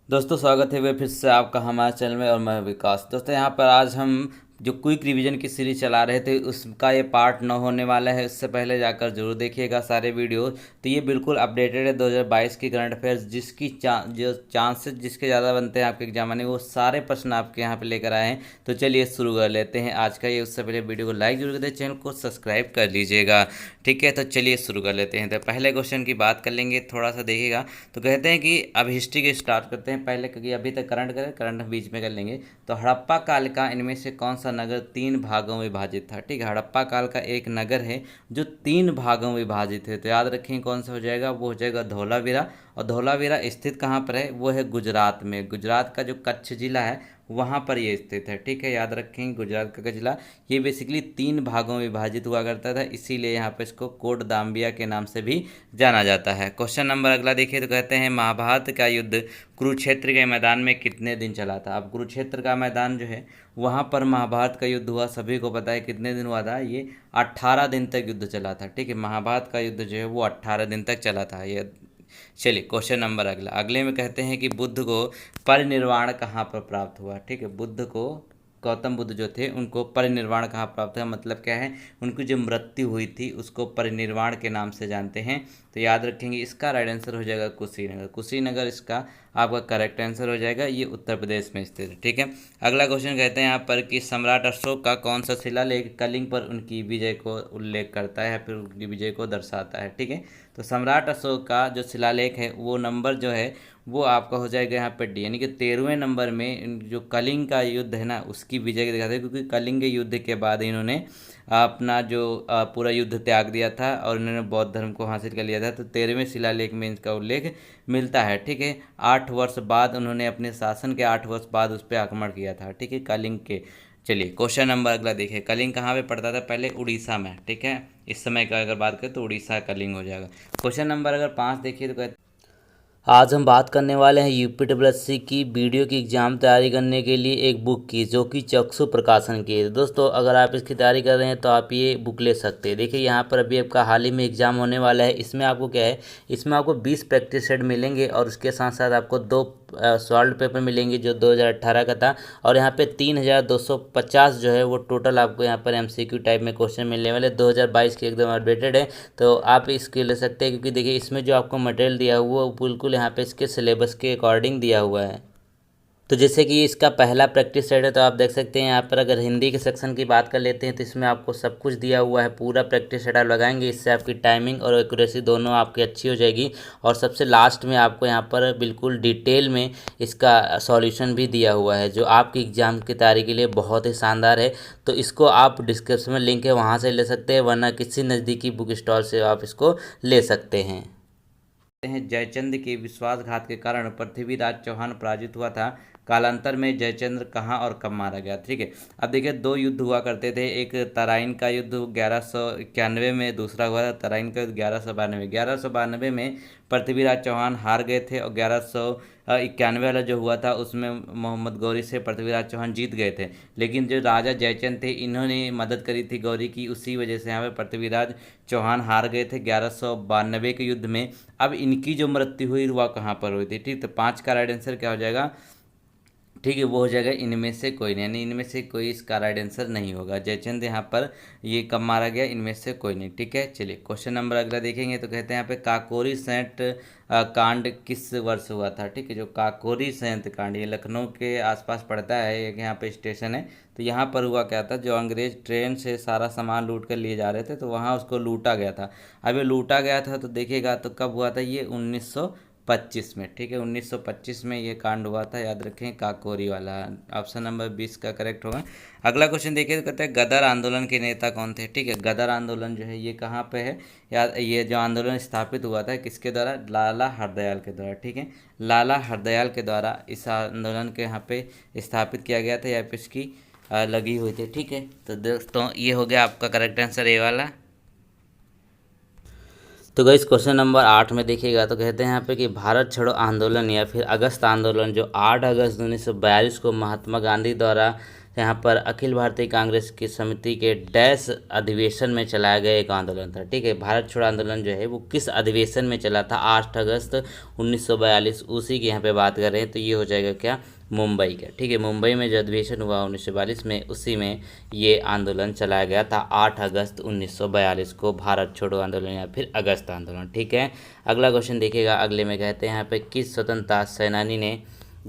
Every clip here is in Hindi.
दोस्तों स्वागत है वे फिर से आपका हमारे चैनल में और मैं विकास। दोस्तों यहाँ पर आज हम जो क्विक रिवीजन की सीरीज चला रहे थे उसका ये पार्ट 9 होने वाला है। इससे पहले जाकर जरूर देखिएगा सारे वीडियो। तो ये बिल्कुल अपडेटेड है 2022 की करंट अफेयर्स, जिसकी जो चांसेस जिसके ज़्यादा बनते हैं आपके एग्जाम में, वो सारे प्रश्न आपके यहाँ पे लेकर आए हैं। तो चलिए शुरू कर लेते हैं आज का ये। उससे पहले वीडियो को लाइक जरूर कर दें, चैनल को सब्सक्राइब कर लीजिएगा। ठीक है, तो चलिए शुरू कर लेते हैं। तो पहले क्वेश्चन की बात कर लेंगे, थोड़ा सा देखिएगा। तो कहते हैं कि अब हिस्ट्री के स्टार्ट करते हैं पहले, क्योंकि अभी तक करंट करें, करंट बीच में कर लेंगे। तो हड़प्पा काल का इनमें से कौन सा नगर 3 भागों में विभाजित था? ठीक है, हड़प्पा काल का एक नगर है जो 3 भागों में विभाजित है। तो याद रखें कौन सा हो जाएगा, वो हो जाएगा धौलावीरा। और धौलावीरा स्थित कहाँ पर है? वो है गुजरात में। गुजरात का जो कच्छ जिला है वहाँ पर ये स्थित है। ठीक है, याद रखें गुजरात का जिला ये बेसिकली 3 भागों में विभाजित हुआ करता था, इसीलिए यहाँ पे इसको कोट दाम्बिया के नाम से भी जाना जाता है। क्वेश्चन नंबर अगला देखिए। तो कहते हैं महाभारत का युद्ध कुरुक्षेत्र के मैदान में कितने दिन चला था? अब कुरुक्षेत्र का मैदान जो है वहाँ पर महाभारत का युद्ध हुआ, सभी को पता है कितने दिन हुआ था। ये 18 दिन तक युद्ध चला था। ठीक है, महाभारत का युद्ध जो है वो 18 दिन तक चला था ये। चलिए क्वेश्चन नंबर अगले में कहते हैं कि बुद्ध को परिनिर्वाण कहाँ पर प्राप्त हुआ? ठीक है, बुद्ध को, गौतम बुद्ध जो थे उनको परिनिर्वाण कहाँ प्राप्त हुआ, मतलब क्या है, उनकी जो मृत्यु हुई थी उसको परिनिर्वाण के नाम से जानते हैं। तो याद रखेंगे इसका राइट आंसर हो जाएगा कुशीनगर। कुशीनगर इसका आपका करेक्ट आंसर हो जाएगा। ये उत्तर प्रदेश में स्थित है। ठीक है, अगला क्वेश्चन कहते हैं यहाँ पर कि सम्राट अशोक का कौन सा शिलालेख कलिंग पर उनकी विजय को उल्लेख करता है या फिर उनकी विजय को दर्शाता है? ठीक है, तो सम्राट अशोक का जो शिलालेख है वो नंबर जो है वो आपका हो जाएगा यहाँ पे डी, यानी कि 13वें नंबर में जो कलिंग का युद्ध है ना उसकी विजय दिखाते हैं, क्योंकि कलिंग के युद्ध के बाद इन्होंने अपना जो पूरा युद्ध त्याग दिया था और इन्होंने बौद्ध धर्म को हासिल कर लिया था। तो 13वें शिलालेख में इसका उल्लेख मिलता है। ठीक है, 8 वर्ष बाद उन्होंने अपने शासन के 8 वर्ष बाद उस पर आक्रमण किया था। ठीक है, कलिंग के। चलिए क्वेश्चन नंबर अगला देखिए। कलिंग कहाँ पे पड़ता था? पहले उड़ीसा में। ठीक है, इस समय का अगर बात करें तो उड़ीसा कलिंग हो जाएगा। क्वेश्चन नंबर अगर 5 देखिए तो आज हम बात करने वाले हैं यूपीडब्ल्यूएससी की वीडियो की एग्ज़ाम तैयारी करने के लिए एक बुक की, जो कि चक्षु प्रकाशन की है। दोस्तों अगर आप इसकी तैयारी कर रहे हैं तो आप ये बुक ले सकते हैं। देखिए यहाँ पर अभी आपका हाल ही में एग्ज़ाम होने वाला है। इसमें आपको क्या है, इसमें आपको 20 प्रैक्टिस सेट मिलेंगे और उसके साथ साथ आपको 2 सॉल्व पेपर मिलेंगे जो 2018 का था। और यहाँ पे 3250 जो है वो टोटल आपको यहाँ पर एमसीक्यू टाइप में क्वेश्चन मिलने वाले। 2022 की एकदम अपडेटेड है, तो आप इसके ले सकते हैं, क्योंकि देखिए इसमें जो आपको मटेरियल दिया हुआ वो बिल्कुल यहाँ पे इसके सिलेबस के अकॉर्डिंग दिया हुआ है। तो जैसे कि इसका पहला प्रैक्टिस सेट है, तो आप देख सकते हैं यहाँ पर अगर हिंदी के सेक्शन की बात कर लेते हैं तो इसमें आपको सब कुछ दिया हुआ है। पूरा प्रैक्टिस सेट आप लगाएंगे, इससे आपकी टाइमिंग और एक्यूरेसी दोनों आपकी अच्छी हो जाएगी। और सबसे लास्ट में आपको यहाँ पर बिल्कुल डिटेल में इसका सॉल्यूशन भी दिया हुआ है, जो आपकी एग्ज़ाम की तैयारी के लिए बहुत ही शानदार है। तो इसको आप डिस्क्रिप्शन में लिंक है वहाँ से ले सकते हैं, वरना किसी नज़दीकी बुक स्टॉल से आप इसको ले सकते हैं। जयचंद के विश्वासघात के कारण पृथ्वीराज चौहान पराजित हुआ था। कालांतर में जयचंद्र कहाँ और कब मारा गया? ठीक है, अब देखिए 2 युद्ध हुआ करते थे। एक तराइन का युद्ध 1191 में, दूसरा हुआ था तराइन का युद्ध 1192। 1192 में पृथ्वीराज चौहान हार गए थे और 1191 वाला जो हुआ था उसमें मोहम्मद गौरी से पृथ्वीराज चौहान जीत गए थे। लेकिन जो राजा जयचंद थे इन्होंने मदद करी थी गौरी की, उसी वजह से यहाँ पे पृथ्वीराज चौहान हार गए थे 1192 के युद्ध में। अब इनकी जो मृत्यु हुई वह कहाँ पर हुई थी? ठीक, तो 5 का राइट आंसर क्या हो जाएगा? ठीक है, वो हो जाएगा इनमें से कोई नहीं, यानी इनमें से कोई इसका राइट आंसर नहीं होगा। जयचंद यहाँ पर ये कब मारा गया? इनमें से कोई नहीं। ठीक है, चलिए क्वेश्चन नंबर अगला देखेंगे। तो कहते हैं यहाँ पे काकोरी संयंत्र कांड किस वर्ष हुआ था? ठीक है, जो काकोरी संयंत्र कांड ये लखनऊ के आसपास पड़ता है, एक यहाँ पे स्टेशन है। तो यहाँ पर हुआ क्या था, जो अंग्रेज ट्रेन से सारा सामान लूट कर लिए जा रहे थे तो वहाँ उसको लूटा गया था। अब ये लूटा गया था तो देखिएगा तो कब हुआ था ये? 1925 में। ठीक है, 1925 में ये कांड हुआ था। याद रखें काकोरी वाला, ऑप्शन नंबर 20 का करेक्ट होगा। अगला क्वेश्चन देखिए, तो कहते हैं गदर आंदोलन के नेता कौन थे? ठीक है, गदर आंदोलन जो है ये कहाँ पे है? याद, ये जो आंदोलन स्थापित हुआ था किसके द्वारा? लाला हरदयाल के द्वारा। ठीक है, लाला हरदयाल के द्वारा इस आंदोलन के यहाँ पे स्थापित किया गया था या फिर इसकी लगी हुई थी। ठीक है, तो दोस्तों ये हो गया आपका करेक्ट आंसर ए वाला। तो गाइस क्वेश्चन नंबर 8 में देखिएगा। तो कहते हैं यहाँ पे कि भारत छोड़ो आंदोलन या फिर अगस्त आंदोलन जो 8 अगस्त 1942 को महात्मा गांधी द्वारा तो यहाँ पर अखिल भारतीय कांग्रेस की समिति के डैश अधिवेशन में चलाया गया एक आंदोलन था। ठीक है, भारत छोड़ो आंदोलन जो है वो किस अधिवेशन में चला था? 8 अगस्त 1942, उसी की यहाँ पे बात कर रहे हैं। तो ये हो जाएगा क्या? मुंबई का। ठीक है, मुंबई में जो अधिवेशन हुआ 1942 में, उसी में ये आंदोलन चलाया गया था 8 अगस्त 1942 को, भारत छोड़ो आंदोलन या फिर अगस्त आंदोलन। ठीक है, अगला क्वेश्चन देखिएगा। अगले में कहते हैं यहाँ पे किस स्वतंत्रता सेनानी ने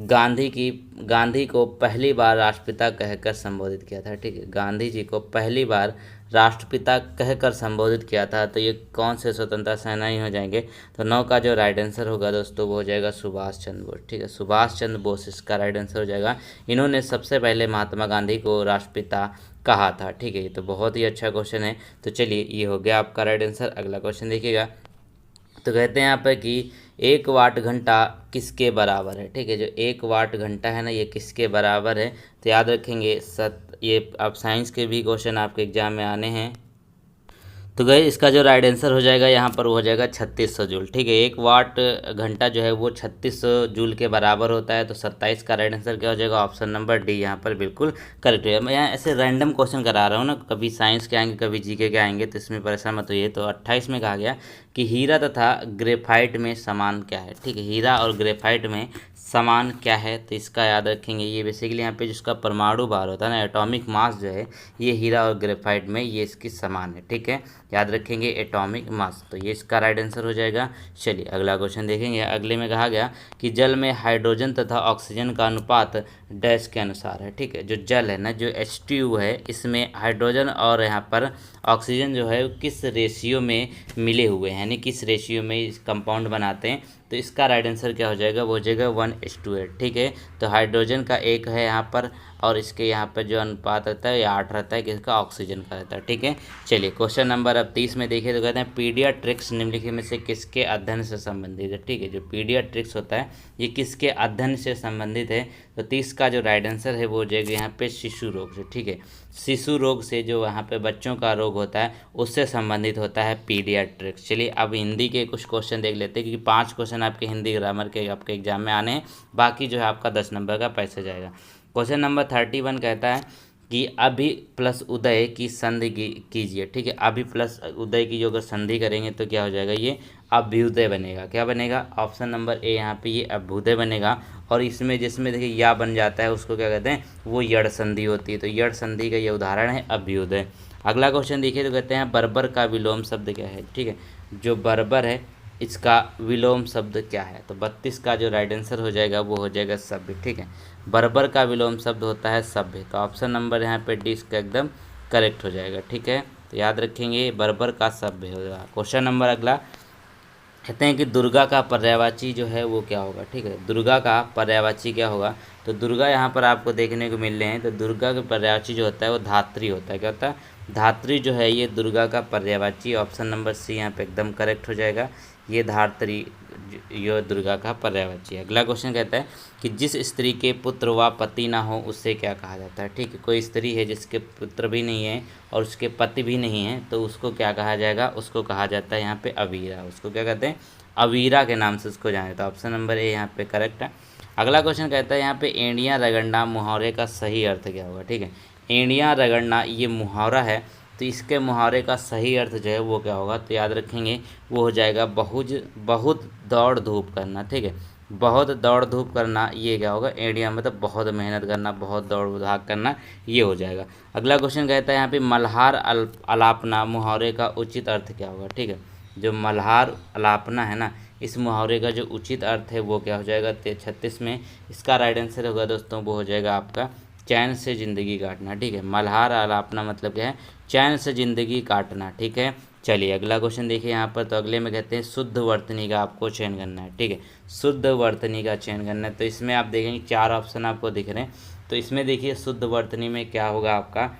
गांधी को पहली बार राष्ट्रपिता कहकर संबोधित किया था? ठीक है, गांधी जी को पहली बार राष्ट्रपिता कहकर संबोधित किया था। तो ये कौन से स्वतंत्रता सेनानी हो जाएंगे? तो 9 का जो राइट आंसर होगा दोस्तों वो हो जाएगा सुभाष चंद्र बोस। ठीक है, सुभाष चंद्र बोस इसका राइट आंसर हो जाएगा। इन्होंने सबसे पहले महात्मा गांधी को राष्ट्रपिता कहा था। ठीक है, ये तो बहुत ही अच्छा क्वेश्चन है। तो चलिए, ये हो गया आपका राइट आंसर। अगला क्वेश्चन देखिएगा। तो कहते हैं यहाँ पर कि 1 वाट घंटा किसके बराबर है? ठीक है, जो 1 वाट घंटा है ना, ये किसके बराबर है? तो याद रखेंगे ये आप साइंस के भी क्वेश्चन आपके एग्जाम में आने हैं। तो गए इसका जो राइट आंसर हो जाएगा यहाँ पर वो हो जाएगा 3600 जूल। ठीक है, 1 वाट घंटा जो है वो 3600 जूल के बराबर होता है। तो 27 का राइट आंसर क्या हो जाएगा? ऑप्शन नंबर डी यहाँ पर बिल्कुल करेक्ट है। मैं यहाँ ऐसे रैंडम क्वेश्चन करा रहा हूँ ना, कभी साइंस के आएंगे कभी जीके के आएंगे, तो इसमें परेशान मत होइए। तो 28 में कहा गया कि हीरा तथा ग्रेफाइट में समान क्या है? ठीक है, हीरा और ग्रेफाइट में समान क्या है? तो इसका याद रखेंगे, ये बेसिकली यहाँ पे जिसका परमाणु भार होता है ना, एटॉमिक मास जो है, ये हीरा और ग्रेफाइट में ये इसकी समान है। ठीक है, याद रखेंगे एटॉमिक मास। तो ये इसका राइट आंसर हो जाएगा। चलिए अगला क्वेश्चन देखेंगे। अगले में कहा गया कि जल में हाइड्रोजन तथा ऑक्सीजन का अनुपात डैश के अनुसार है। ठीक है, जो जल है ना, जो H2O है, इसमें हाइड्रोजन और यहाँ पर ऑक्सीजन जो है किस रेशियो में मिले हुए हैं, यानी किस रेशियो में इस कंपाउंड बनाते हैं? तो इसका राइट आंसर क्या हो जाएगा? वो हो जाएगा 1:8। ठीक है, तो हाइड्रोजन का 1 है यहाँ पर, और इसके यहाँ पर जो अनुपात रहता है ये 8 रहता है, किसका? ऑक्सीजन का रहता है। ठीक है, चलिए क्वेश्चन नंबर अब 30 में देखिए। तो कहते हैं पीडियाट्रिक्स निम्नलिखित में से किसके अध्ययन से संबंधित है? ठीक है, जो पीडियाट्रिक्स होता है ये किसके अध्ययन से संबंधित है? तो 30 का जो राइट आंसर है वो हो जाएगा यहाँ पे शिशु रोग से। ठीक है, शिशु रोग से, जो यहाँ पे बच्चों का रोग होता है, उससे संबंधित होता है पीडियाट्रिक्स। चलिए अब हिंदी के कुछ क्वेश्चन देख लेते हैं, क्योंकि 5 क्वेश्चन आपके हिंदी ग्रामर के आपके एग्जाम में आने हैं, बाकी जो है आपका 10 नंबर का पैसा जाएगा। क्वेश्चन नंबर 31 कहता है कि अभि प्लस उदय की संधि कीजिए। ठीक है, अभि प्लस उदय की जो अगर संधि करेंगे तो क्या हो जाएगा? ये अभ्युदय बनेगा। क्या बनेगा? ऑप्शन नंबर ए यहाँ पे ये अभ्युदय बनेगा। और इसमें जिसमें देखिए या बन जाता है उसको क्या कहते हैं? वो यड़ संधि होती है। तो यड़ संधि का ये उदाहरण है अभ्युदय। अगला क्वेश्चन देखिए, तो कहते हैं बर्बर का विलोम शब्द क्या है? ठीक है, जो बर्बर है इसका विलोम शब्द क्या है? तो 32 का जो राइट आंसर हो जाएगा वो हो जाएगा सभ्य। ठीक है, बर्बर का विलोम शब्द होता है सभ्य। तो ऑप्शन नंबर यहाँ पे डी इसका एकदम करेक्ट हो जाएगा। ठीक है, तो याद रखेंगे बर्बर का सभ्य होगा। क्वेश्चन नंबर अगला कहते हैं कि दुर्गा का पर्यायवाची जो है वो क्या होगा? ठीक है, दुर्गा का पर्यायवाची क्या होगा? तो दुर्गा यहाँ पर आपको देखने को मिल रहे हैं। तो दुर्गा का पर्यायवाची जो होता है वो धात्री होता है। क्या होता है? धात्री जो है ये दुर्गा का पर्यायवाची। ऑप्शन नंबर सी यहाँ पे एकदम करेक्ट हो जाएगा। ये धात्री ये दुर्गा का पर्यायवाची। अगला क्वेश्चन कहता है कि जिस स्त्री के पुत्र व पति ना हो उससे क्या कहा जाता है? ठीक है, कोई स्त्री है जिसके पुत्र भी नहीं है और उसके पति भी नहीं है, तो उसको क्या कहा जाएगा? उसको कहा जाता है यहाँ पे अवीरा। उसको क्या कहते हैं? अवीरा के नाम से उसको जाना जाता है। ऑप्शन नंबर ए यहाँ पे करेक्ट है। अगला क्वेश्चन कहता है यहाँ पे एंडिया रगड़ना मुहावरे का सही अर्थ क्या होगा? ठीक है, एंडिया रगड़ना ये मुहावरा है, तो इसके मुहावरे का सही अर्थ जो है वो क्या होगा? तो याद रखेंगे वो हो जाएगा बहुत दौड़ धूप करना। ठीक है, बहुत दौड़ धूप करना, ये क्या होगा? एंडिया मतलब बहुत मेहनत करना, बहुत दौड़ भाग करना, ये हो जाएगा। अगला क्वेश्चन कहता है यहाँ पे मल्हार अलापना मुहावरे का उचित अर्थ क्या होगा? ठीक है, जो मल्हार अलापना है ना, इस मुहावरे का जो उचित अर्थ है वो क्या हो जाएगा? 36 में इसका राइट आंसर होगा दोस्तों वो हो जाएगा आपका चैन से ज़िंदगी काटना। ठीक है, मल्हार अलापना मतलब क्या है? चैन से ज़िंदगी काटना। ठीक है, चलिए अगला क्वेश्चन देखिए यहाँ पर। तो अगले में कहते हैं शुद्ध वर्तनी का आपको चयन करना है। ठीक है, शुद्ध वर्तनी का चयन करना है। तो इसमें आप देखेंगे 4 ऑप्शन आपको दिख रहे हैं। तो इसमें देखिए शुद्ध वर्तनी में क्या होगा आपका?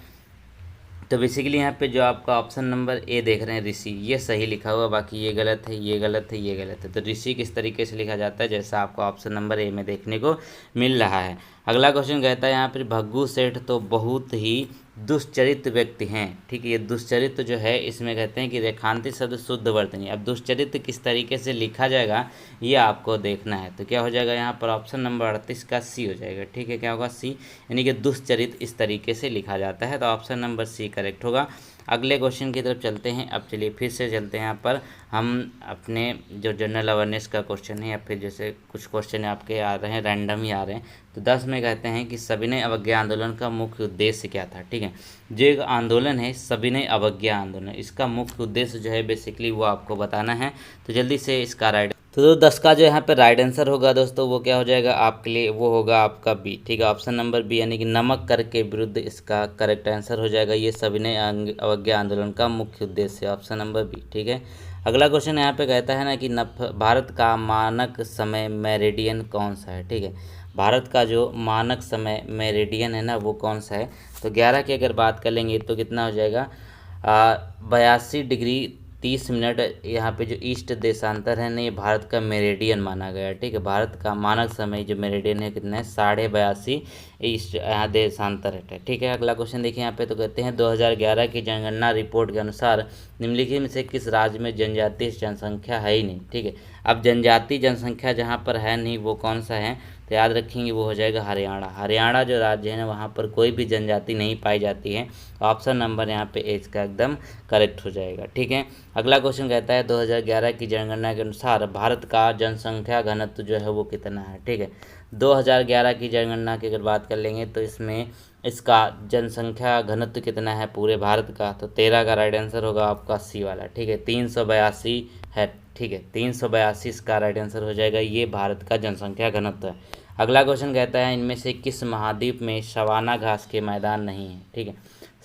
तो बेसिकली यहाँ पे जो आपका ऑप्शन नंबर ए देख रहे हैं ऋषि, ये सही लिखा हुआ, बाकी ये गलत है, ये गलत है, ये गलत है। तो ऋषि किस तरीके से लिखा जाता है? जैसा आपको ऑप्शन नंबर ए में देखने को मिल रहा है। अगला क्वेश्चन कहता है यहाँ पर भग्गू सेठ तो बहुत ही दुष्चरित व्यक्ति हैं। ठीक है, ये दुष्चरित जो है इसमें कहते हैं कि रेखांकित शब्द शुद्ध वर्तनी। अब दुष्चरित किस तरीके से लिखा जाएगा ये आपको देखना है। तो क्या हो जाएगा यहाँ पर ऑप्शन नंबर 38 का सी हो जाएगा। ठीक है, क्या होगा सी, यानी कि दुष्चरित इस तरीके से लिखा जाता है। तो ऑप्शन नंबर सी करेक्ट होगा। अगले क्वेश्चन की तरफ चलते हैं। अब चलिए फिर से चलते हैं यहाँ पर हम अपने जो जनरल अवेयरनेस का क्वेश्चन है, या फिर जैसे कुछ क्वेश्चन आपके आ रहे हैं रैंडम ही आ रहे हैं। तो 10 में कहते हैं कि सविनय अवज्ञा आंदोलन का मुख्य उद्देश्य क्या था। ठीक है, जो एक आंदोलन है सविनय अवज्ञा आंदोलन, इसका मुख्य उद्देश्य जो है बेसिकली वो आपको बताना है। तो जल्दी से इसका राइट, तो 10 का जो यहाँ पे राइट आंसर होगा दोस्तों वो क्या हो जाएगा आपके लिए, वो होगा आपका बी। ठीक है, ऑप्शन नंबर बी, यानी कि नमक कर के विरुद्ध इसका करेक्ट आंसर हो जाएगा। ये सविनय अवज्ञा आंदोलन का मुख्य उद्देश्य, ऑप्शन नंबर बी। ठीक है, अगला क्वेश्चन यहाँ पे कहता है ना कि भारत का मानक समय मेरिडियन कौन सा है। ठीक है, भारत का जो मानक समय मेरिडियन है ना वो कौन सा है। तो 11 की अगर बात कर लेंगे तो कितना हो जाएगा 82 डिग्री 30 मिनट। यहाँ पे जो ईस्ट देशांतर है ना ये भारत का मेरिडियन माना गया है। ठीक है, भारत का मानक समय जो मेरिडियन है कितना है 82.5 ईस्ट यहाँ देशांतर है। ठीक है, अगला क्वेश्चन देखिए यहाँ पे। तो कहते हैं 2011 की जनगणना रिपोर्ट के अनुसार निम्नलिखित में से किस राज्य में जनजातीय जनसंख्या है ही नहीं। ठीक है, अब जनजातीय जनसंख्या जहाँ पर है नहीं वो कौन सा है, तो याद रखेंगे वो हो जाएगा हरियाणा। हरियाणा जो राज्य है ना वहाँ पर कोई भी जनजाति नहीं पाई जाती है। ऑप्शन नंबर यहाँ पे एच का एकदम करेक्ट हो जाएगा। ठीक है, अगला क्वेश्चन कहता है 2011 की जनगणना के अनुसार भारत का जनसंख्या घनत्व जो है वो कितना है। ठीक है, 2011 की जनगणना की अगर बात कर लेंगे तो इसमें इसका जनसंख्या घनत्व कितना है पूरे भारत का, तो 13 का राइट आंसर होगा आपका सी वाला। ठीक है, 382 है। ठीक है, 382 इसका राइट आंसर हो जाएगा। ये भारत का जनसंख्या घनत्व है। अगला क्वेश्चन कहता है इनमें से किस महाद्वीप में सवाना घास के मैदान नहीं है। ठीक है,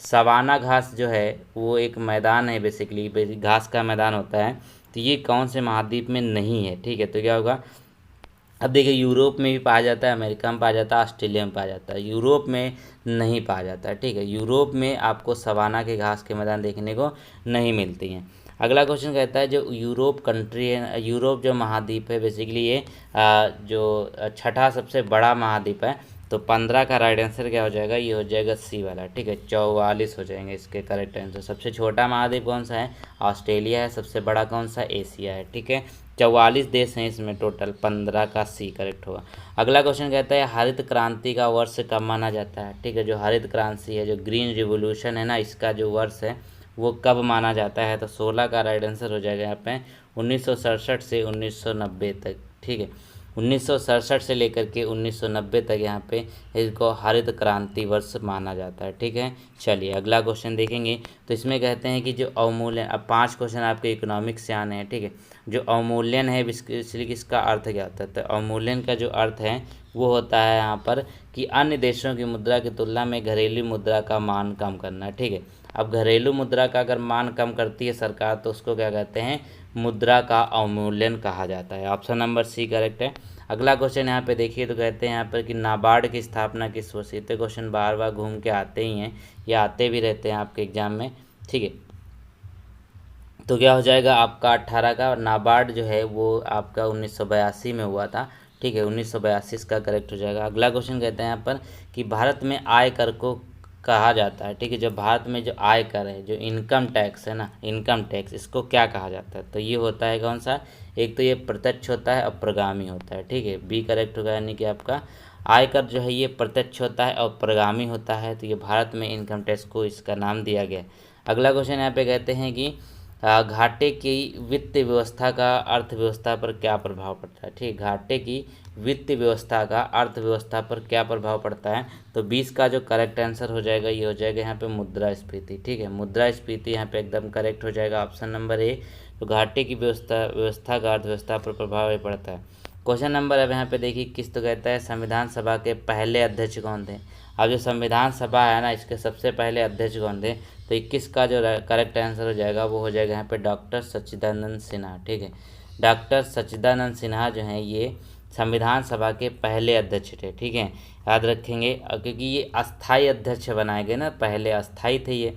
सवाना घास जो है वो एक मैदान है, बेसिकली घास का मैदान होता है। तो ये कौन से महाद्वीप में नहीं है। ठीक है, तो क्या होगा, अब देखिए यूरोप में भी पाया जाता है, अमेरिका में पाया जाता है, ऑस्ट्रेलिया में पाया जाता है, यूरोप में नहीं पाया जाता है। ठीक है, यूरोप में आपको सवाना के घास के मैदान देखने को नहीं मिलती हैं। अगला क्वेश्चन कहता है जो यूरोप कंट्री है, यूरोप जो महाद्वीप है बेसिकली ये जो छठा सबसे बड़ा महाद्वीप है। तो 15 का राइट आंसर क्या हो जाएगा, ये हो जाएगा सी वाला। ठीक है, 44 हो जाएंगे इसके करेक्ट आंसर। सबसे छोटा महाद्वीप कौन सा है, ऑस्ट्रेलिया है। सबसे बड़ा कौन सा, एशिया है। ठीक है, 44 देश हैं इसमें टोटल, 15 का सी करेक्ट होगा। अगला क्वेश्चन कहता है हरित क्रांति का वर्ष कब माना जाता है। ठीक है, जो हरित क्रांति है, जो ग्रीन रिवोल्यूशन है ना, इसका जो वर्ष है वो कब माना जाता है। तो 16 का राइट आंसर हो जाएगा यहाँ पे 1967 से 1990 तक। ठीक है, 1967 से लेकर के 1990 तक यहाँ पे इसको हरित क्रांति वर्ष माना जाता है। ठीक है, चलिए अगला क्वेश्चन देखेंगे। तो इसमें कहते हैं कि जो अवमूल्यन, अब 5 क्वेश्चन आपके इकोनॉमिक्स से आने हैं। ठीक है, जो अवमूल्यन है इसलिए इसका अर्थ क्या होता है। तो अवमूल्यन का जो अर्थ है वो होता है यहाँ पर कि अन्य देशों की मुद्रा की तुलना में घरेलू मुद्रा का मान कम करना। ठीक है, अब घरेलू मुद्रा का अगर मान कम करती है सरकार तो उसको क्या कहते हैं, मुद्रा का अवमूल्यन कहा जाता है। ऑप्शन नंबर सी करेक्ट है। अगला क्वेश्चन यहाँ पे देखिए। तो कहते हैं यहाँ पर कि नाबार्ड की स्थापना किस वर्ष। तो क्वेश्चन बार बार घूम के आते ही हैं, या आते भी रहते हैं आपके एग्जाम में। ठीक है, तो क्या हो जाएगा आपका 18 का। नाबार्ड जो है वो आपका 1982 में हुआ था। ठीक है, 1982 का करेक्ट हो जाएगा। अगला क्वेश्चन कहते हैं यहाँ पर कि भारत में आय कर को कहा जाता है। ठीक है, जो भारत में जो आय कर है, जो इनकम टैक्स है ना, इनकम टैक्स, इसको क्या कहा जाता है। तो ये होता है कौन सा, एक तो ये प्रत्यक्ष होता है और प्रगामी होता है। ठीक है, बी करेक्ट होगा, यानी कि आपका आयकर जो है ये प्रत्यक्ष होता है और प्रगामी होता है। तो ये भारत में इनकम टैक्स को इसका नाम दिया गया। अगला क्वेश्चन यहाँ पे कहते हैं कि घाटे की वित्त व्यवस्था का अर्थव्यवस्था पर क्या प्रभाव पड़ता है। ठीक, घाटे की वित्त व्यवस्था का अर्थव्यवस्था पर क्या प्रभाव पड़ता है। तो 20 का जो करेक्ट आंसर हो जाएगा ये हो जाएगा यहाँ पे मुद्रास्फीति। ठीक है, मुद्रास्फीति यहाँ पे एकदम करेक्ट हो जाएगा, ऑप्शन नंबर ए। तो घाटे की व्यवस्था का अर्थव्यवस्था पर प्रभाव पड़ता है। क्वेश्चन नंबर अब यहाँ पे देखिए किस, तो कहता है संविधान सभा के पहले अध्यक्ष कौन थे। अब जो संविधान सभा है ना इसके सबसे पहले अध्यक्ष कौन थे। तो 21 का जो करेक्ट आंसर हो जाएगा वो हो जाएगा यहाँ पे डॉक्टर सच्चिदानंद सिन्हा। ठीक है, डॉक्टर सच्चिदानंद सिन्हा जो हैं ये संविधान सभा के पहले अध्यक्ष थे। ठीक है, याद रखेंगे क्योंकि ये अस्थाई अध्यक्ष बनाए गए ना, पहले अस्थाई थे ये।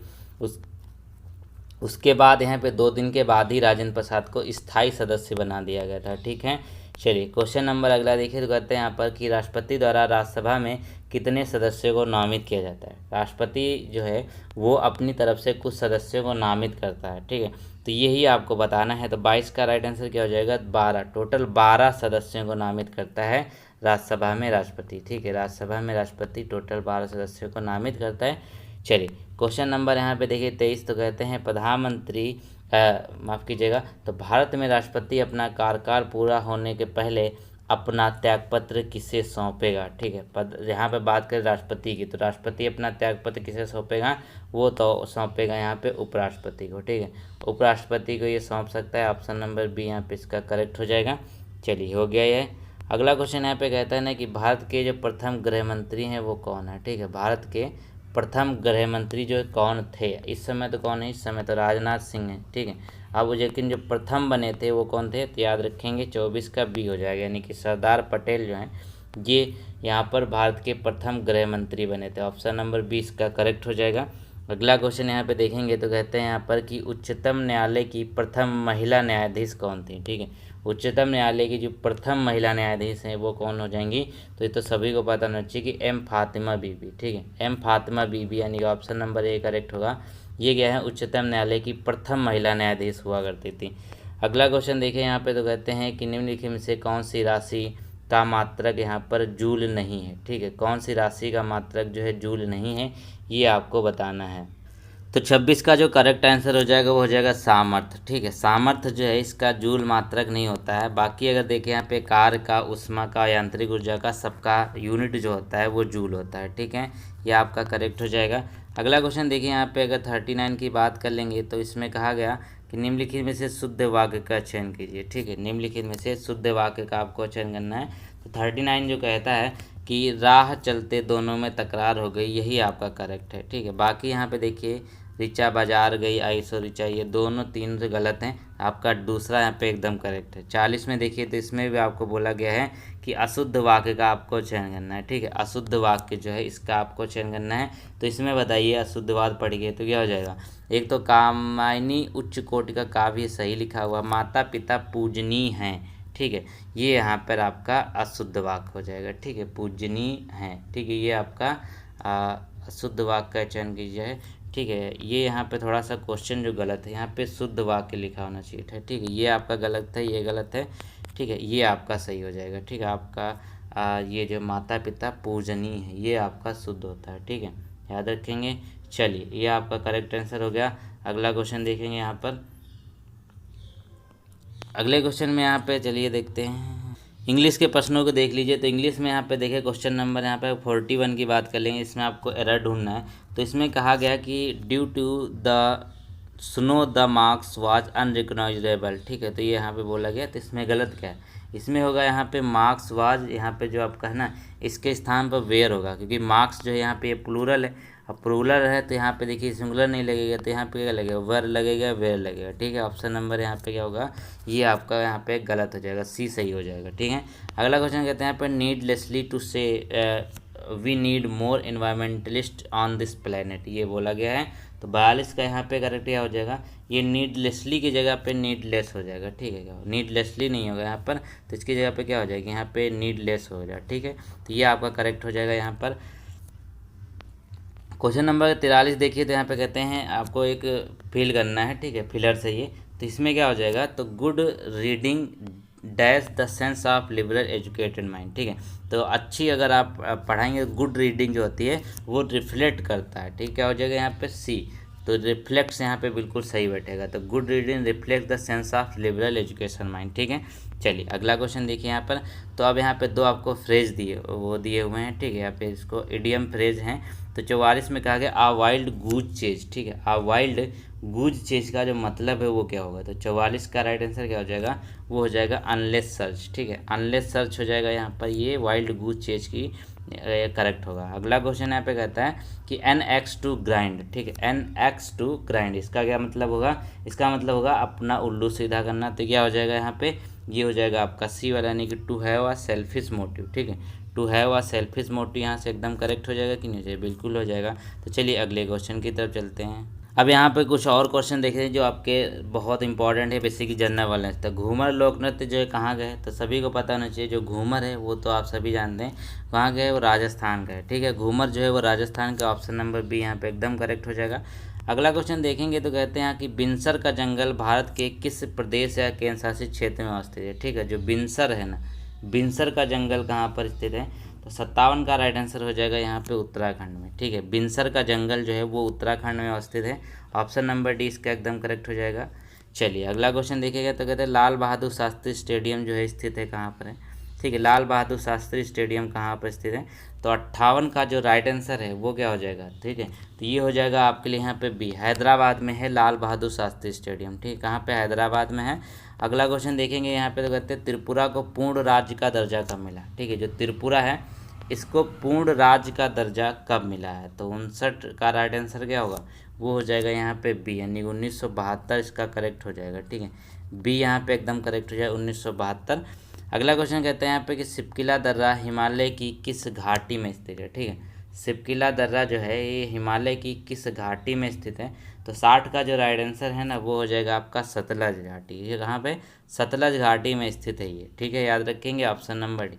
उसके बाद यहाँ पे 2 दिन के बाद ही राजेंद्र प्रसाद को स्थायी सदस्य बना दिया गया था। ठीक है, चलिए क्वेश्चन नंबर अगला देखिए, तो कहते हैं यहाँ पर कि राष्ट्रपति द्वारा राज्यसभा में कितने सदस्यों को नामित किया जाता है। राष्ट्रपति जो है वो अपनी तरफ से कुछ सदस्यों को नामित करता है, ठीक है। तो यही आपको बताना है। तो 22 का राइट आंसर क्या हो जाएगा, 12। टोटल 12 सदस्यों को नामित करता है राज्यसभा में राष्ट्रपति, ठीक है। राज्यसभा में राष्ट्रपति टोटल 12 सदस्यों को नामित करता है। चलिए क्वेश्चन नंबर यहाँ पे देखिए 23, तो कहते हैं प्रधानमंत्री माफ़ कीजिएगा, तो भारत में राष्ट्रपति अपना कार्यकाल पूरा होने के पहले अपना त्यागपत्र किसे सौंपेगा, ठीक है। यहाँ पे बात करें राष्ट्रपति की, तो राष्ट्रपति अपना त्यागपत्र किसे सौंपेगा, वो तो सौंपेगा यहाँ पे उपराष्ट्रपति को, ठीक है। उपराष्ट्रपति को ये सौंप सकता है। ऑप्शन नंबर बी यहाँ पे इसका करेक्ट हो जाएगा। चलिए हो गया ये। अगला क्वेश्चन यहाँ पे कहता है ना कि भारत के जो प्रथम गृह मंत्री हैं वो कौन है, ठीक है। भारत के प्रथम गृह मंत्री जो कौन थे, इस समय तो कौन है, इस समय तो राजनाथ सिंह है, ठीक है। अब लेकिन जो प्रथम बने थे वो कौन थे, तो याद रखेंगे 24 का बी हो जाएगा, यानी कि सरदार पटेल जो हैं ये यहाँ पर भारत के प्रथम गृह मंत्री बने थे। ऑप्शन नंबर 20 का करेक्ट हो जाएगा। अगला क्वेश्चन यहाँ पे देखेंगे, तो कहते हैं यहाँ पर कि उच्चतम न्यायालय की प्रथम महिला न्यायाधीश कौन थी, ठीक है। उच्चतम न्यायालय की जो प्रथम महिला न्यायाधीश हैं वो कौन हो जाएंगी, तो ये तो सभी को पता होना चाहिए कि एम फातिमा बीबी, ठीक है। एम फातिमा बीबी, यानी कि ऑप्शन नंबर ए करेक्ट होगा। ये क्या है, उच्चतम न्यायालय की प्रथम महिला न्यायाधीश हुआ करती थी। अगला क्वेश्चन देखिए यहाँ पे, तो कहते हैं कि निम्नलिखित में से कौन सी राशि का मात्रक यहाँ पर जूल नहीं है, ठीक है। कौन सी राशि का मात्रक जो है जूल नहीं है, ये आपको बताना है। तो 26 का जो करेक्ट आंसर हो जाएगा वो हो जाएगा सामर्थ्य, ठीक है। सामर्थ्य जो है इसका जूल मात्रक नहीं होता है। बाकी अगर देखें यहाँ पे कार का, उष्मा का, यांत्रिक ऊर्जा का, सबका यूनिट जो होता है वो जूल होता है, ठीक है। ये आपका करेक्ट हो जाएगा। अगला क्वेश्चन देखिए यहाँ पे, अगर 39 की बात कर लेंगे तो इसमें कहा गया कि निम्नलिखित में से शुद्ध वाक्य का चयन कीजिए, ठीक है। निम्नलिखित में से शुद्ध वाक्य का आपको चयन करना है। तो 39 जो कहता है कि राह चलते दोनों में तकरार हो गई, यही आपका करेक्ट है, ठीक है। बाकी यहाँ पे देखिए ऋचा बाजार गई, आई सो ऋचा, ये दोनों तीन से गलत हैं। आपका दूसरा यहाँ पे एकदम करेक्ट है। 40 में देखिए तो इसमें भी आपको बोला गया है कि अशुद्ध वाक्य का आपको चयन करना है, ठीक है। अशुद्ध वाक्य जो है इसका आपको चयन करना है। तो इसमें बताइए अशुद्धवाद पढ़िए तो क्या हो जाएगा। एक तो कामायनी उच्च कोटि का काव्य सही लिखा हुआ, माता पिता पूजनीय हैं, ठीक है। ये यहाँ पर आपका अशुद्ध वाक्य हो जाएगा, ठीक है। पूजनीय हैं, ठीक है। ये आपका अशुद्ध वाक्य का चयन कीजिए, ठीक है। ये यहाँ पे थोड़ा सा क्वेश्चन जो गलत है, यहाँ पे शुद्ध वाक्य लिखा होना चाहिए था, ठीक है। ये आपका गलत है, ये गलत है, ठीक है। ये आपका सही हो जाएगा, ठीक है। आपका ये जो माता पिता पूजनीय है ये आपका शुद्ध होता है, ठीक है। याद रखेंगे। चलिए ये आपका करेक्ट आंसर हो गया। अगला क्वेश्चन देखेंगे यहाँ पर। अगले क्वेश्चन में यहाँ पे चलिए देखते हैं, इंग्लिश के प्रश्नों को देख लीजिए। तो इंग्लिश में यहाँ पे देखिए क्वेश्चन नंबर यहाँ पे 41 की बात कर लेंगे। इसमें आपको एरर ढूंढना है। तो इसमें कहा गया कि due to the snow the marks was unrecognisable, ठीक है। तो ये यहाँ पे बोला गया, तो इसमें गलत क्या है, इसमें होगा यहाँ पे मार्क्स वाज, यहाँ पे जो आपका है ना इसके स्थान पर वेयर होगा, क्योंकि मार्क्स जो है यहाँ पे प्लूरल है। अब प्लूरल है तो यहाँ पे देखिए सिंगुलर नहीं लगेगा, तो यहाँ पे क्या लगेगा, वर लगेगा, वेयर लगेगा, ठीक है। ऑप्शन नंबर यहाँ पे क्या होगा, ये आपका यहाँ पे गलत हो जाएगा, सी सही हो जाएगा, ठीक है। अगला क्वेश्चन कहते हैं यहाँ पे needlessly to say we need more environmentalist on this planet, ये बोला गया है। तो 42 का यहाँ पे करेक्ट क्या हो जाएगा, ये नीडलेसली की जगह पे नीडलेस हो जाएगा, ठीक है। क्या नीडलेसली नहीं होगा यहाँ पर, तो इसकी जगह पे क्या हो जाएगी, यहाँ पे नीडलेस हो जाएगा, ठीक है। तो ये आपका करेक्ट हो जाएगा यहाँ पर। क्वेश्चन नंबर 43 देखिए, तो यहाँ पे कहते हैं आपको एक फिल करना है, ठीक है, फिलर से ये। तो इसमें क्या हो जाएगा, तो good reading dash the sense of liberal educated mind, ठीक है। तो अच्छी अगर आप पढ़ाएंगे, गुड रीडिंग जो होती है वो रिफ्लेक्ट करता है, ठीक, क्या हो जाएगा यहाँ पे सी। तो रिफ्लेक्ट्स यहाँ पे बिल्कुल सही बैठेगा। तो good reading reflect the sense of liberal education mind, ठीक है। चलिए अगला क्वेश्चन देखिए यहाँ पर। तो अब यहाँ पे दो आपको फ्रेज दिए हुए हैं, ठीक है। यहाँ पे इसको इडियम फ्रेज हैं। तो 44 में कहा गया आ वाइल्ड गूज चेज, ठीक है। आ वाइल्ड गूज चेज का जो मतलब है वो क्या होगा, तो 44 का राइट आंसर क्या हो जाएगा, वो हो जाएगा अनलेस सर्च, ठीक है। अनलेस सर्च हो जाएगा यहाँ पर, ये वाइल्ड गूज चेज की करेक्ट होगा। अगला क्वेश्चन यहाँ पे कहता है कि NX टू ग्राइंड, ठीक है। NX टू ग्राइंड, इसका क्या मतलब होगा, इसका मतलब होगा अपना उल्लू सीधा करना। तो क्या हो जाएगा यहाँ पे, ये हो जाएगा आपका सी वाला, यानी कि to have a selfish motive, ठीक है। To have a selfish motive यहाँ से एकदम करेक्ट हो जाएगा कि नहीं हो जाएगा, बिल्कुल हो जाएगा। तो चलिए अगले क्वेश्चन की तरफ चलते हैं। अब यहाँ पे कुछ और क्वेश्चन देख रहे हैं जो आपके बहुत इंपॉर्टेंट है, बेसिकली जनरल वाले। तो घूमर लोक नृत्य जो है कहाँ गए, तो सभी को पता होना चाहिए। जो घूमर है वो तो आप सभी जानते हैं कहाँ गए, वो राजस्थान का है। ठीक है, घूमर जो है वो राजस्थान का, ऑप्शन नंबर बी यहाँ पे एकदम करेक्ट हो जाएगा। अगला क्वेश्चन देखेंगे तो कहते हैं कि बिनसर का जंगल भारत के किस प्रदेश या केंद्र शासित क्षेत्र में अवस्थित है। ठीक है, जो बिनसर है ना, बिनसर का जंगल कहाँ पर स्थित है, तो 57 का राइट आंसर हो जाएगा यहाँ पे उत्तराखंड में। ठीक है, बिनसर का जंगल जो है वो उत्तराखंड में अवस्थित है, ऑप्शन नंबर डी इसका एकदम करेक्ट हो जाएगा। चलिए अगला क्वेश्चन देखिएगा तो कहते हैं लाल बहादुर शास्त्री स्टेडियम जो है स्थित है कहाँ पर है। ठीक है, लाल बहादुर शास्त्री स्टेडियम कहाँ पर स्थित है, तो 58 का जो राइट आंसर है वो क्या हो जाएगा। ठीक है, तो ये हो जाएगा आपके लिए यहाँ पे बी, हैदराबाद में है लाल बहादुर शास्त्री स्टेडियम। ठीक है, कहाँ पे, हैदराबाद में है। अगला क्वेश्चन देखेंगे यहाँ पे तो कहते हैं त्रिपुरा को पूर्ण राज्य का दर्जा कब मिला। ठीक है, जो त्रिपुरा है इसको पूर्ण राज्य का दर्जा कब मिला है, तो 59 का राइट आंसर क्या होगा, वो हो जाएगा यहाँ पे बी, यानी 1972 इसका करेक्ट हो जाएगा। ठीक है, बी यहाँ पे एकदम करेक्ट हो जाएगा, 1972। अगला क्वेश्चन कहते हैं यहाँ पे कि सिपकिला दर्रा हिमालय की किस घाटी में स्थित है। ठीक है, सिपकिला दर्रा जो है ये हिमालय की किस घाटी में स्थित है, तो 60 का जो राइट आंसर है ना वो हो जाएगा आपका सतलज घाटी। ये कहाँ पे, सतलज घाटी में स्थित है ये। ठीक है, याद रखेंगे, ऑप्शन नंबर डी।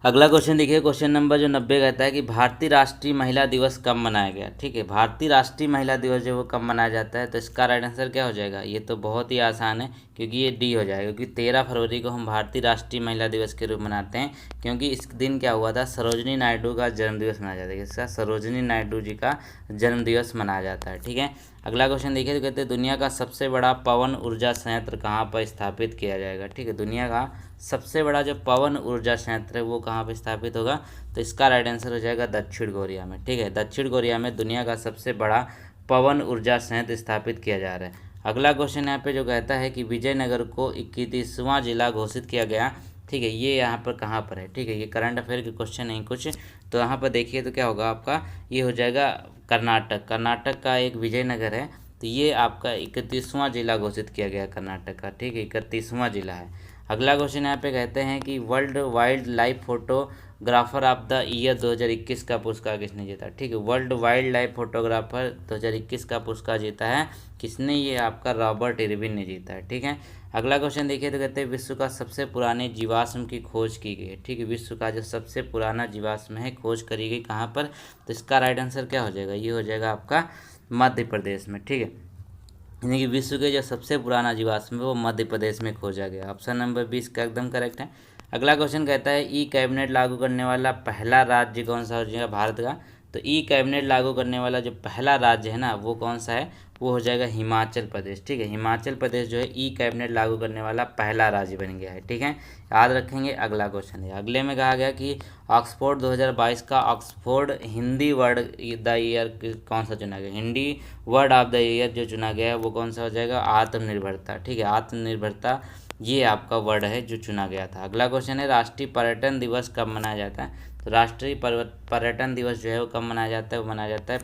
अगला क्वेश्चन देखिए, क्वेश्चन नंबर जो 90 कहता है कि भारतीय राष्ट्रीय महिला दिवस कब मनाया गया। ठीक है, भारतीय राष्ट्रीय महिला दिवस जो वो कब मनाया जाता है, तो इसका राइट आंसर क्या हो जाएगा, ये तो बहुत ही आसान है क्योंकि ये डी हो जाएगा, क्योंकि 13 फरवरी को हम भारतीय राष्ट्रीय महिला दिवस के रूप में मनाते हैं, क्योंकि इस दिन क्या हुआ था, सरोजनी नायडू का जन्मदिवस मनाया जाता है। इसका सरोजनी नायडू जी का जन्मदिवस मनाया जाता है। ठीक है, अगला क्वेश्चन देखिए तो कहते हैं दुनिया का सबसे बड़ा पवन ऊर्जा संयंत्र कहाँ पर स्थापित किया जाएगा। ठीक है, दुनिया का सबसे बड़ा जो पवन ऊर्जा संयंत्र है वो कहाँ पर स्थापित होगा, तो इसका राइट आंसर हो जाएगा दक्षिण कोरिया में। ठीक है, दक्षिण कोरिया में दुनिया का सबसे बड़ा पवन ऊर्जा संयंत्र स्थापित किया जा रहा है। अगला क्वेश्चन यहाँ पे जो कहता है कि विजयनगर को 31वां जिला घोषित किया गया। ठीक है, ये यहाँ पर कहाँ पर है। ठीक है, ये करंट अफेयर के क्वेश्चन नहीं कुछ, तो यहाँ पर देखिए तो क्या होगा आपका, ये हो जाएगा कर्नाटक। कर्नाटक का एक विजयनगर है, तो ये आपका 31वां जिला घोषित किया गया कर्नाटक का। ठीक है, 31वां जिला है। अगला क्वेश्चन यहाँ पे कहते हैं कि world wild life photographer of the year 2021 का पुरस्कार किसने जीता। ठीक है, वर्ल्ड वाइल्ड लाइफ फोटोग्राफर 2021 का पुरस्कार जीता है किसने, ये आपका रॉबर्ट इरविन ने जीता है। ठीक है, अगला क्वेश्चन देखिए तो कहते हैं विश्व का सबसे पुराने जीवाश्म की खोज की गई है। ठीक है, विश्व का जो सबसे पुराना जीवाश्म है खोज करी गई कहाँ पर, तो इसका राइट आंसर क्या हो जाएगा, ये हो जाएगा आपका मध्य प्रदेश में। ठीक है, यानी कि विश्व के जो सबसे पुराना जीवाश्म है वो मध्य प्रदेश में खोजा गया, ऑप्शन नंबर 20 का एकदम करेक्ट है। अगला क्वेश्चन कहता है ई कैबिनेट लागू करने वाला पहला राज्य कौन सा हो जाएगा भारत का, तो ई कैबिनेट लागू करने वाला जो पहला राज्य है ना वो कौन सा है, वो हो जाएगा हिमाचल प्रदेश। ठीक है, हिमाचल प्रदेश जो है ई कैबिनेट लागू करने वाला पहला राज्य बन गया है। ठीक है, याद रखेंगे। अगला क्वेश्चन है, अगले में कहा गया कि ऑक्सफोर्ड 2022 का Oxford Hindi word the year कौन सा चुना गया, Hindi word of the year जो चुना गया है वो कौन सा हो जाएगा, आत्मनिर्भरता। ठीक है, आत्मनिर्भरता ये आपका वर्ड है जो चुना गया था। अगला क्वेश्चन है राष्ट्रीय पर्यटन दिवस कब मनाया जाता है, तो राष्ट्रीय पर्यटन दिवस जो है वो कब मनाया जाता है, वो मनाया जाता है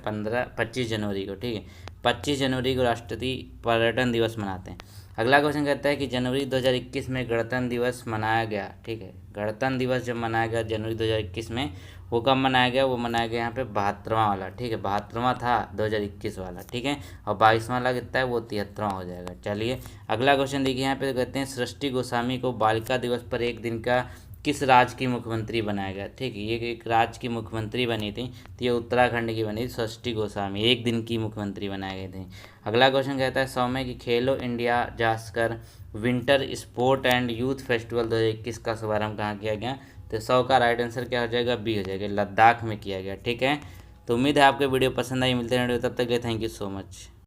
25 जनवरी को। ठीक है, 25 जनवरी को राष्ट्रीय पर्यटन दिवस मनाते हैं। अगला क्वेश्चन कहता है कि जनवरी 2021 में गणतंत्र दिवस मनाया गया। ठीक है, गणतंत्र दिवस जब मनाया गया जनवरी 2021 में, वो कब मनाया गया, वो मनाया गया यहाँ पे 72वां वाला। ठीक है, 72वां था 2021 वाला। ठीक है, और 22वां वाला कितना है, वो 73वां हो जाएगा। चलिए अगला क्वेश्चन देखिए, यहाँ पे कहते हैं सृष्टि गोस्वामी को बालिका दिवस पर एक दिन का किस राज्य की मुख्यमंत्री बनाया गया। ठीक है, ये एक राज्य की मुख्यमंत्री बनी थी, तो ये उत्तराखंड की बनी सृष्टि गोस्वामी, एक दिन की मुख्यमंत्री बनाए गए थे। अगला क्वेश्चन कहता है 100वें की खेलो India Zanskar winter sport and youth festival 2021 का शुभारंभ कहाँ किया गया, तो 100 का राइट आंसर क्या हो जाएगा, बी हो जाएगा, लद्दाख में किया गया। ठीक है, तो उम्मीद है आपको वीडियो पसंद आई, मिलते हैं वीडियो, तब तक के लिए थैंक यू सो मच।